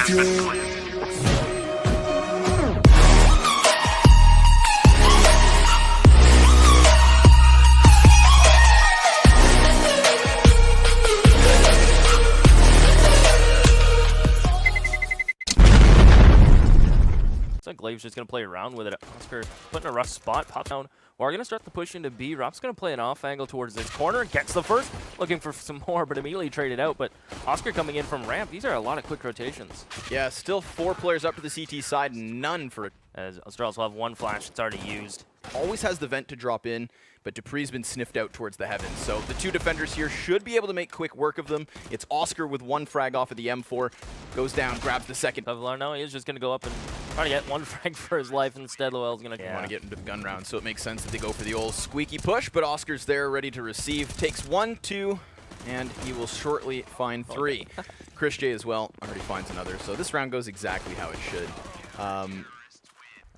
Glave's just going to play around with it. Oscar put in a rough spot, pop down. We're going to start the push into B. Rop's going to play an off angle towards this corner. Gets the first, looking for some more, but immediately traded out. But Oscar coming in from ramp. These are a lot of quick rotations. Yeah, still 4 players up to the CT side, none for it. As Astralis will have one flash, it's already used. Always has the vent to drop in, but Dupree's been sniffed out towards the heavens. So the 2 defenders here should be able to make quick work of them. It's Oscar with 1 frag off of the M4. Goes down, grabs the second. No, he's just going to go up and try to get 1 frag for his life. Instead, Lowell's going to want to get into the gun round, so it makes sense that they go for the old squeaky push, but Oscar's there ready to receive. Takes 1, 2, and he will shortly find 3. Chris J as well already finds another. So this round goes exactly how it should.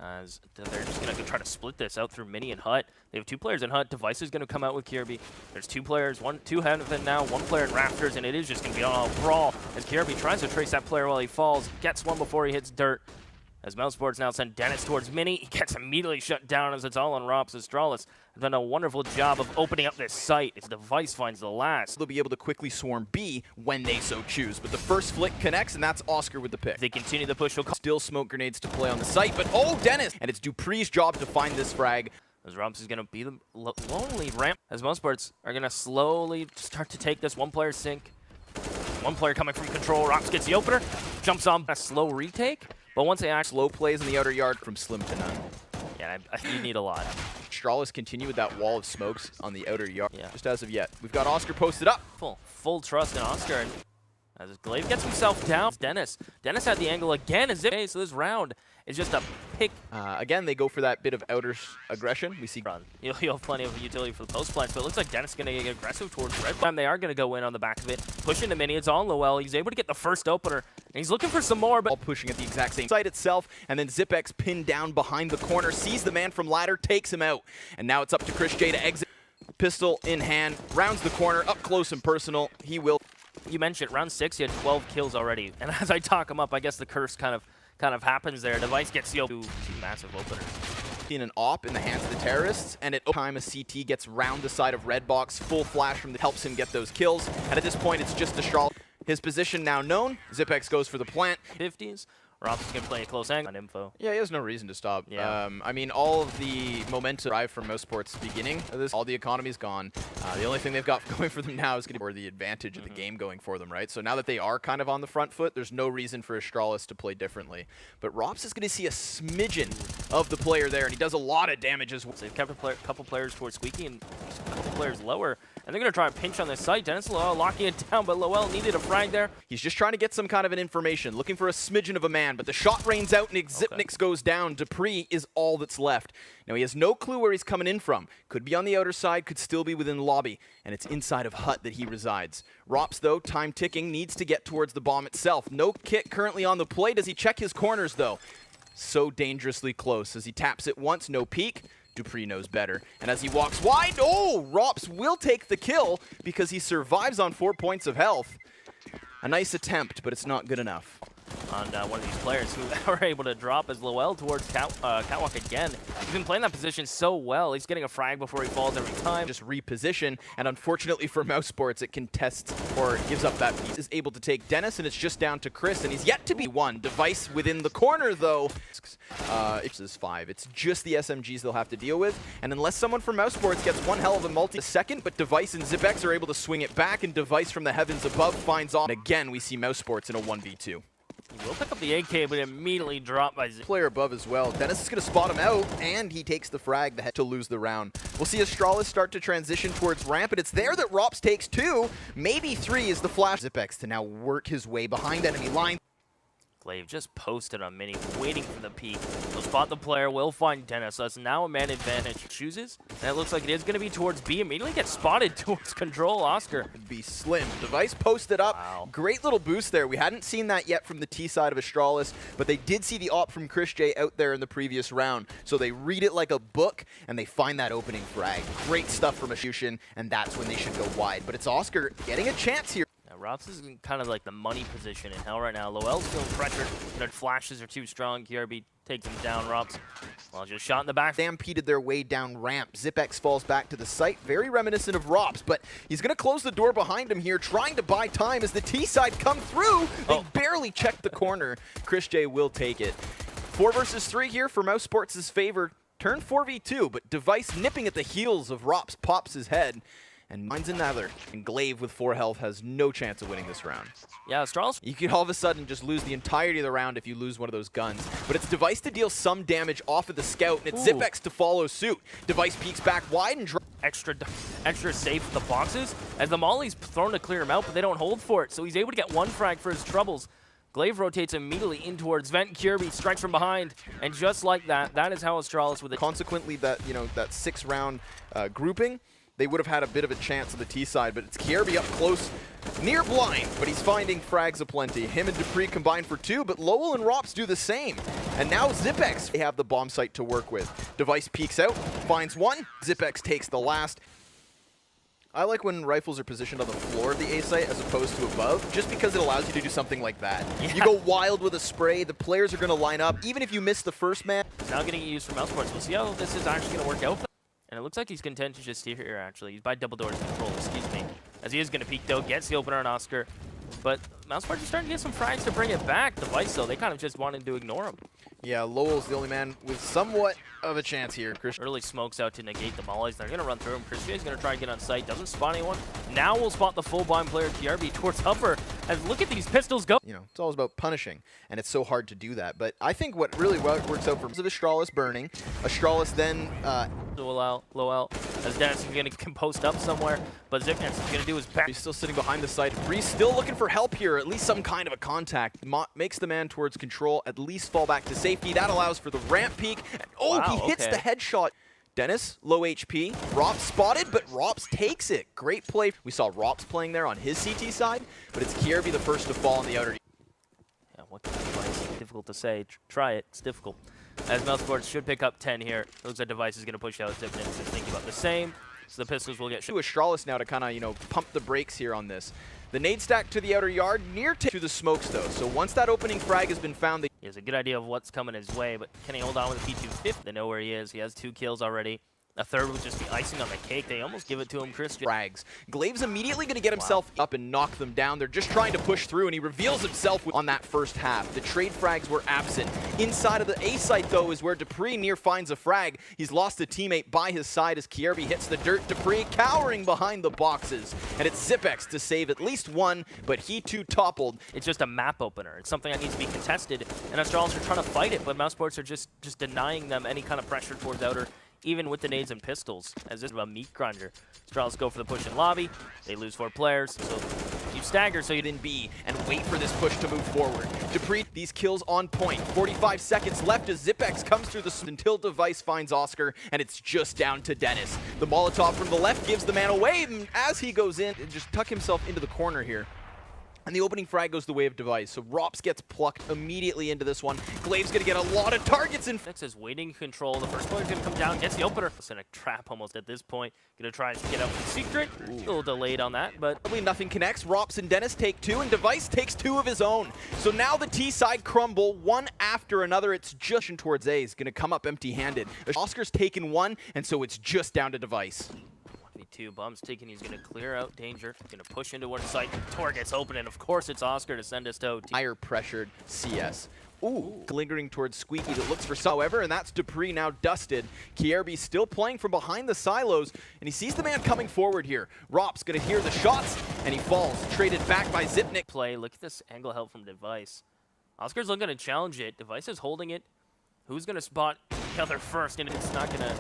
As they're just going to try to split this out through Mini and Hut. They have 2 players in Hut. Device is going to come out with Kirby. There's 2 players, 2 Heaven now, 1 player in Rafters, and it is just going to be on a brawl as Kirby tries to trace that player while he falls. Gets one before he hits dirt. As Mousesports now send Dennis towards Mini, he gets immediately shut down as it's all on Rops. Astralis have done a wonderful job of opening up this site as Device finds the last. They'll be able to quickly swarm B when they so choose, but the first flick connects, and that's Oscar with the pick. They continue the push. Still smoke grenades to play on the site, but oh, Dennis! And it's Dupree's job to find this frag. As Rops is going to be the lonely ramp. As Mousesports are going to slowly start to take this 1 player sink. 1 player coming from control. Rops gets the opener, jumps on a slow retake. But once they actually slow plays in the outer yard from slim to none. Yeah, you need a lot. Astralis continue with that wall of smokes on the outer yard. Yeah. Just as of yet. We've got Oscar posted up. Full trust in Oscar. And as Glaive gets himself down, Dennis had the angle again. As so this round is just a pick. Again, they go for that bit of outer aggression. We see run. You'll have plenty of utility for the post plants, but it looks like Dennis is going to get aggressive towards red. Time they are going to go in on the back of it. Push into Mini. It's on Lowell. He's able to get the first opener. And he's looking for some more, but all pushing at the exact same site itself. And then Zipex pinned down behind the corner, sees the man from ladder, takes him out. And now it's up to Chris J to exit. Pistol in hand, rounds the corner, up close and personal. He will. You mentioned round 6, he had 12 kills already. And as I talk him up, I guess the curse kind of happens there. Device gets the 2 massive openers. In an op in the hands of the terrorists, and at time a CT gets round the side of red box, full flash from the helps him get those kills. And at this point, it's just Astralis. His position now known. Zipex goes for the plant. 50s. Rops is going to play a close angle on info. Yeah, he has no reason to stop. Yeah. I mean, all of the momentum derived from Mousesports' beginning of this, all the economy's gone. The only thing they've got going for them now is going to be the advantage of the game going for them, right? So now that they are kind of on the front foot, there's no reason for Astralis to play differently. But Rops is going to see a smidgen of the player there, and he does a lot of damage as well. So they've kept a couple players towards Squeaky and a couple players lower. And they're going to try and pinch on this site. Dennis Lowell locking it down, but Lowell needed a frag there. He's just trying to get some kind of an information, looking for a smidgen of a man, but the shot rains out and Xipnix goes down. Dupree is all that's left. Now he has no clue where he's coming in from. Could be on the outer side, could still be within lobby, and it's inside of Hut that he resides. Rops, though, time ticking, needs to get towards the bomb itself. No kit currently on the play. Does he check his corners, though? So dangerously close. As he taps it once, no peek. Dupree knows better. And as he walks wide, oh, Rops will take the kill because he survives on 4 points of health. A nice attempt, but it's not good enough. On one of these players who are able to drop as Lowell towards Catwalk again. He's been playing that position so well. He's getting a frag before he falls every time. Just reposition, and unfortunately for Mousesports, it contests or gives up that piece. Is able to take Dennis, and it's just down to Chris, and he's yet to be one. Device within the corner, though. It's 5. It's just the SMGs they'll have to deal with, and unless someone from Mousesports gets one hell of a multi-second, but Device and Zipex are able to swing it back, and Device from the heavens above finds off. And again, we see Mousesports in a 1v2. He will pick up the AK, but immediately dropped by Zip. Player above as well. Dennis is going to spot him out, and he takes the frag to lose the round. We'll see Astralis start to transition towards ramp, and it's there that Rops takes 2, maybe 3 is the flash. Zipex to now work his way behind enemy line. Glaive just posted on Mini, waiting for the peek. He'll spot the player, will find Dennis. So that's now a man advantage. Chooses, and it looks like it is going to be towards B. Immediately gets spotted towards control. Oscar. Could be slim. Device posted up. Wow. Great little boost there. We hadn't seen that yet from the T side of Astralis, but they did see the op from Chris J out there in the previous round. So they read it like a book, and they find that opening frag. Great stuff from Ashushin, and that's when they should go wide. But it's Oscar getting a chance here. Rops is in kind of like the money position in hell right now. Lowell's feeling pressured. Their flashes are too strong. KRB takes him down. Rops, well, just shot in the back. Stampeded their way down ramp. ZipX falls back to the site. Very reminiscent of Rops, but he's going to close the door behind him here, trying to buy time as the T side come through. They barely checked the corner. Chris J will take it. 4 versus 3 here for Mousesports' favor. Turn 4v2, but Device nipping at the heels of Rops pops his head. And mine's another. And Glaive with 4 health has no chance of winning this round. Yeah, Astralis. You can all of a sudden just lose the entirety of the round if you lose one of those guns. But it's Device to deal some damage off of the scout, and it's ZipX to follow suit. Device peeks back wide and extra safe with the boxes as the molly's thrown to clear him out, but they don't hold for it. So he's able to get 1 frag for his troubles. Glaive rotates immediately in towards Vent. KRB strikes from behind, and just like that, that is how Astralis with it. Consequently, that that 6-round grouping, they would have had a bit of a chance on the T side, but it's KRB up close, near blind, but he's finding frags aplenty. Him and Dupree combine for 2, but Lowell and Rops do the same. And now ZipX, they have the bomb site to work with. Device peeks out, finds 1, ZipX takes the last. I like when rifles are positioned on the floor of the A site as opposed to above, just because it allows you to do something like that. Yeah. You go wild with a spray, the players are going to line up, even if you miss the first man. He's now getting used for Mousesports. We'll see how this is actually going to work out for him. And it looks like he's content to just stay here, actually. He's by double doors control, excuse me. As he is going to peek, though, gets the opener on Oscar. But Mousesports is starting to get some frags to bring it back. Device, though, they kind of just wanted to ignore him. Yeah, Lowell's the only man with somewhat of a chance here. Early smokes out to negate the mollies. They're going to run through him. Chris J is going to try and get on site. Doesn't spot anyone. Now we'll spot the full blind player KRB towards Upper. And look at these pistols go. You know, it's always about punishing, and it's so hard to do that. But I think what really works out for Astralis burning. Astralis then Lowell, as Dennis is going to post up somewhere, but ZipX is going to do his best. He's still sitting behind the site. Breeze still looking for help here, at least some kind of a contact. Makes the man towards control, at least fall back to safety. That allows for the ramp peak. And, wow, he hits the headshot. Dennis, low HP. Rops spotted, but Rops takes it. Great play. We saw Rops playing there on his CT side, but it's KRB the first to fall on the outer. Yeah, what kind of device? Difficult to say. Try it. It's difficult. As Mousesports should pick up 10 here. Looks like Device is going to push out. ZipX is thinking about the same. So the pistols will get to Astralis now to kind of, pump the brakes here on this. The nade stack to the outer yard, near to the smokes though. So once that opening frag has been found, he has a good idea of what's coming his way, but can he hold on with a P250? They know where he is. He has 2 kills already. A third would just be icing on the cake. They almost give it to him, Chris. Frags. Glaive's immediately going to get himself up and knock them down. They're just trying to push through, and he reveals himself on that first half. The trade frags were absent. Inside of the A site, though, is where Dupree near finds a frag. He's lost a teammate by his side as KRB hits the dirt. Dupree cowering behind the boxes. And it's ZipX to save at least 1, but he too toppled. It's just a map opener. It's something that needs to be contested, and Astralis are trying to fight it, but Mousesports are just denying them any kind of pressure towards outer, even with the nades and pistols, as this is a meat grinder. Astralis go for the push in lobby. They lose 4 players, so you stagger so you didn't be and wait for this push to move forward. Dupree, these kills on point. 45 seconds left as ZipX comes through the until Device finds Oscar, and it's just down to Dennis. The Molotov from the left gives the man away, and as he goes in, just tuck himself into the corner here. And the opening frag goes the way of Device, so Rops gets plucked immediately into this one. Glaive's going to get a lot of targets in. Next is waiting control. The first player's going to come down, gets the opener. It's in a trap almost at this point. Going to try and get out from Secret. A little delayed on that, but probably nothing connects. Rops and Dennis take 2, and Device takes 2 of his own. So now the T side crumble one after another. It's just towards A. He's going to come up empty-handed. Oscar's taken 1, and so it's just down to Device. 2 bumps taken. He's going to clear out danger. He's going to push into one site. Door gets open, and of course it's Oscar to send us to OT. Higher pressured CS. Ooh, lingering towards Squeaky that looks for however, and that's Dupree now dusted. KRB still playing from behind the silos, and he sees the man coming forward here. Rops going to hear the shots, and he falls. Traded back by Zipnik. Play. Look at this angle help from Device. Oscar's looking to challenge it. Device is holding it. Who's going to spot the other first? And it's not going to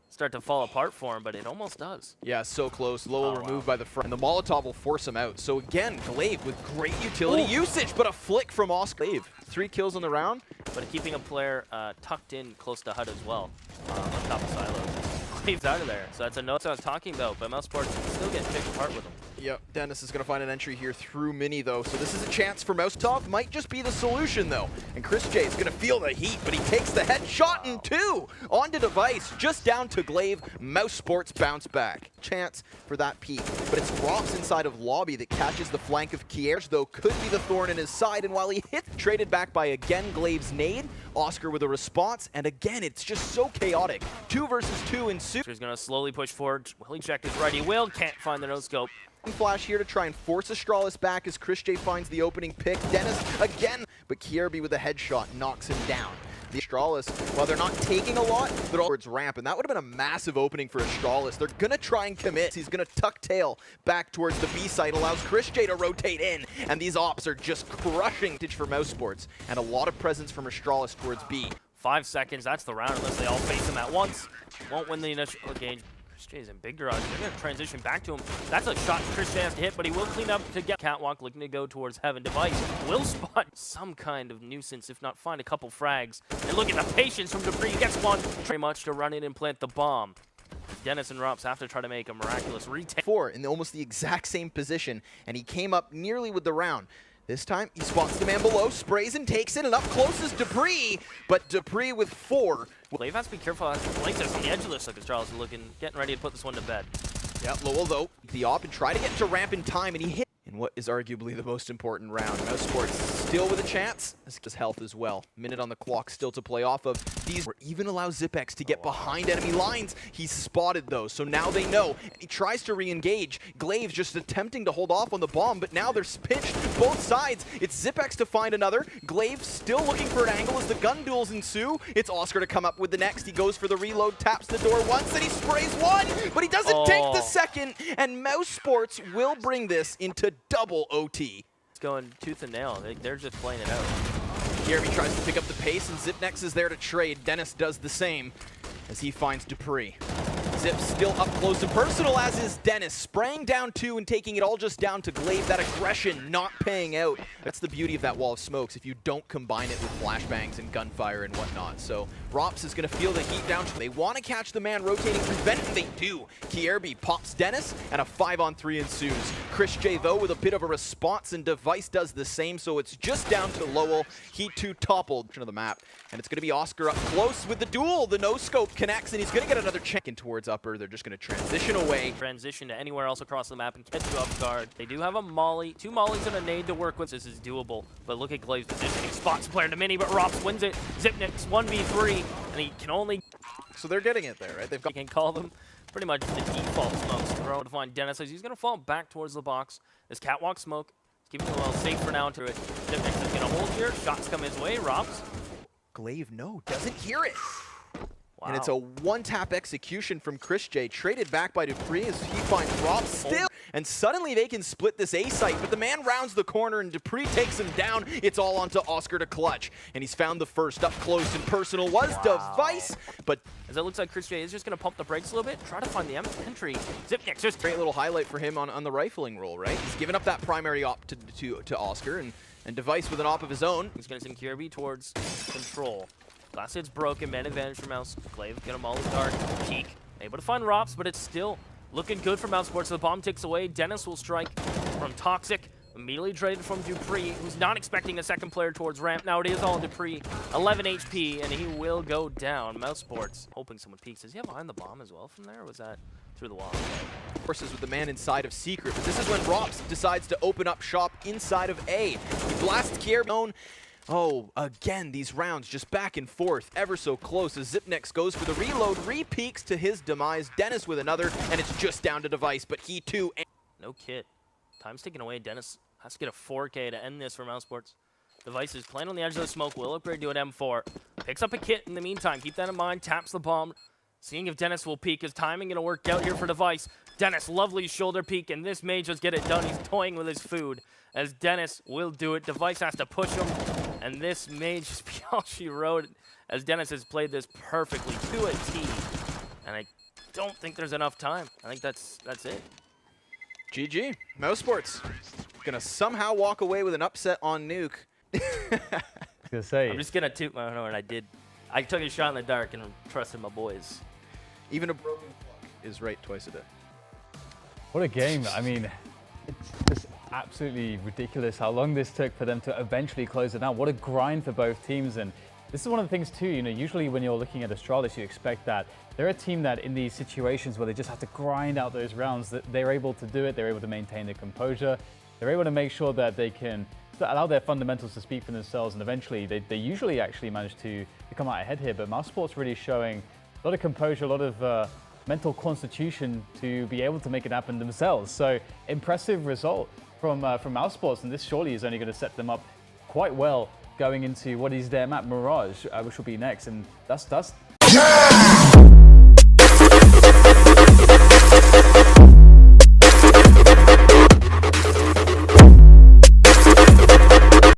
start to fall apart for him, but it almost does. Yeah, so close. Lowell removed by the front. And the Molotov will force him out. So again, Glaive with great utility usage, but a flick from Oscar. Glaive, 3 kills on the round. But keeping a player tucked in close to HUD as well, on top of silos. Glaive's out of there. So that's a note I was talking about, but Mousesports still getting picked apart with him. Yep, Dennis is going to find an entry here through Mini, though. So this is a chance for Mousesports. Might just be the solution, though. And Chris J is going to feel the heat, but he takes the headshot in two. Onto Device, just down to Glaive. Mousesports bounce back. Chance for that peak. But it's Rops inside of Lobby that catches the flank of Kierge, though could be the thorn in his side. And while he hits, traded back by, again, Glaive's nade. Oscar with a response. And again, it's just so chaotic. 2 versus 2 ensues. He's going to slowly push forward. Will he check his right? He will. Can't find the no-scope. Flash here to try and force Astralis back as Chris J finds the opening pick. Dennis again, but Kierby with a headshot knocks him down. The Astralis, while they're not taking a lot, they're all towards ramp, and that would have been a massive opening for Astralis. They're gonna try and commit. He's gonna tuck tail back towards the B site, allows Chris J to rotate in, and these ops are just crushing for Mousesports, and a lot of presence from Astralis towards B. 5 seconds, that's the round, unless they all face him at once. Won't win the initial engagement. Chris J is in big garage. They're going to transition back to him. That's a shot Chris J has to hit, but he will clean up to get Catwalk, looking to go towards Heaven. Device will spot some kind of nuisance, if not find a couple frags. And look at the patience from Dupree. He gets one. Very much to run in and plant the bomb. Dennis and Rops have to try to make a miraculous retake. 4 in almost the exact same position, and he came up nearly with the round. This time, he spots the man below, sprays and takes it, and up close is Dupree, but Dupree with 4. Glaive has to be careful as he plays this on the edge of this. Look at Charles getting ready to put this one to bed. Yeah, Lowell, though, the op and try to get to ramp in time, and he hit in what is arguably the most important round. Mousesports still with a chance. This is health as well. Minute on the clock still to play off of. These or even allow Zipex to get behind enemy lines. He's spotted those, so now they know. And he tries to re-engage. Glaive's just attempting to hold off on the bomb, but now they're pinched both sides. It's Zipex to find another. Glaive still looking for an angle as the gun duels ensue. It's Oscar to come up with the next. He goes for the reload, taps the door once, and he sprays one, but he doesn't take the second. And Mousesports will bring this into double OT. It's going tooth and nail. They're just playing it out. Jeremy tries to pick up the pace, and Zipnex is there to trade. Dennis does the same as he finds Dupree. Zip still up close and personal, as is Dennis, spraying down 2 and taking it all just down to Glaive. That aggression not paying out. That's the beauty of that wall of smokes, if you don't combine it with flashbangs and gunfire and whatnot. So Rops is going to feel the heat down. They want to catch the man rotating through vent, and they do. Kierby pops Dennis, and a 5-on-3 ensues. Chris J, though, with a bit of a response, and Device does the same, so it's just down to Lowell. Heat 2 toppled to the map, and it's going to be Oscar up close with the duel. The no-scope connects, and he's going to get another check in towards upper. They're just going to transition away. Transition to anywhere else across the map and catch you off guard. They do have a molly, 2 mollies and a nade to work with. This is doable, but look at Glaive's position. He spots player to mini, but Rops wins it. Zipnix 1v3, and he can only... So they're getting it there, right? They've got... You can call them pretty much the default smokes. Throw to find Dennis as he's going to fall back towards the box. This Catwalk smoke is keeping him a little safe for now into it. Zipnix is going to hold here. Shots come his way. Rops. Glaive, no, doesn't hear it. Wow. And it's a one-tap execution from Chris J, traded back by Dupree as he finds Rob still. And suddenly they can split this A site, but the man rounds the corner and Dupree takes him down. It's all onto Oscar to clutch. And he's found the first. Up close and personal was Device, but as it looks like Chris J is just going to pump the brakes a little bit, try to find the entry. Zipnix just... Great little highlight for him on the rifling roll, right? He's given up that primary op to Oscar, and Device with an op of his own. He's going to send Kirby towards control. Last hit's broken, man advantage for Mouse. Glaive, get him all dark. Peek. Able to find Rops, but it's still looking good for Mousesports. The bomb ticks away. Dennis will strike from Toxic. Immediately traded from Dupree, who's not expecting a second player towards ramp. Now it is all Dupree. 11 HP, and he will go down. Mousesports hoping someone peeks. Does he have behind the bomb as well from there, or was that through the wall? Forces with the man inside of Secret, but this is when Rops decides to open up shop inside of A. He blasts Kierby. Oh, again, these rounds just back and forth, ever so close as Zipnex goes for the reload, re-peeks to his demise. Dennis with another, and it's just down to Device, but he too... No kit. Time's taken away. Dennis has to get a 4K to end this for Mousesports. Device is playing on the edge of the smoke, will upgrade to an M4. Picks up a kit in the meantime, keep that in mind, taps the bomb. Seeing if Dennis will peek. His timing going to work out here for Device. Dennis, lovely shoulder peek, and this may just get it done. He's toying with his food, as Dennis will do it. Device has to push him. And this may just be all she wrote, as Dennis has played this perfectly to a T. And I don't think there's enough time. I think that's it. GG. Mousesports gonna somehow walk away with an upset on Nuke. I'm just gonna toot my horn. I took a shot in the dark and trusted my boys. Even a broken clock is right twice a day. What a game. I mean, It's just absolutely ridiculous how long this took for them to eventually close it down. What a grind for both teams. And this is one of the things too, usually when you're looking at Astralis, you expect that they're a team that in these situations where they just have to grind out those rounds, that they're able to do it, they're able to maintain their composure, they're able to make sure that they can allow their fundamentals to speak for themselves, and eventually they usually actually manage to come out ahead here. But Mousesports really showing a lot of composure, a lot of mental constitution to be able to make it happen themselves. So impressive result from Mousesports, and this surely is only going to set them up quite well going into what is their map Mirage, which will be next. And that's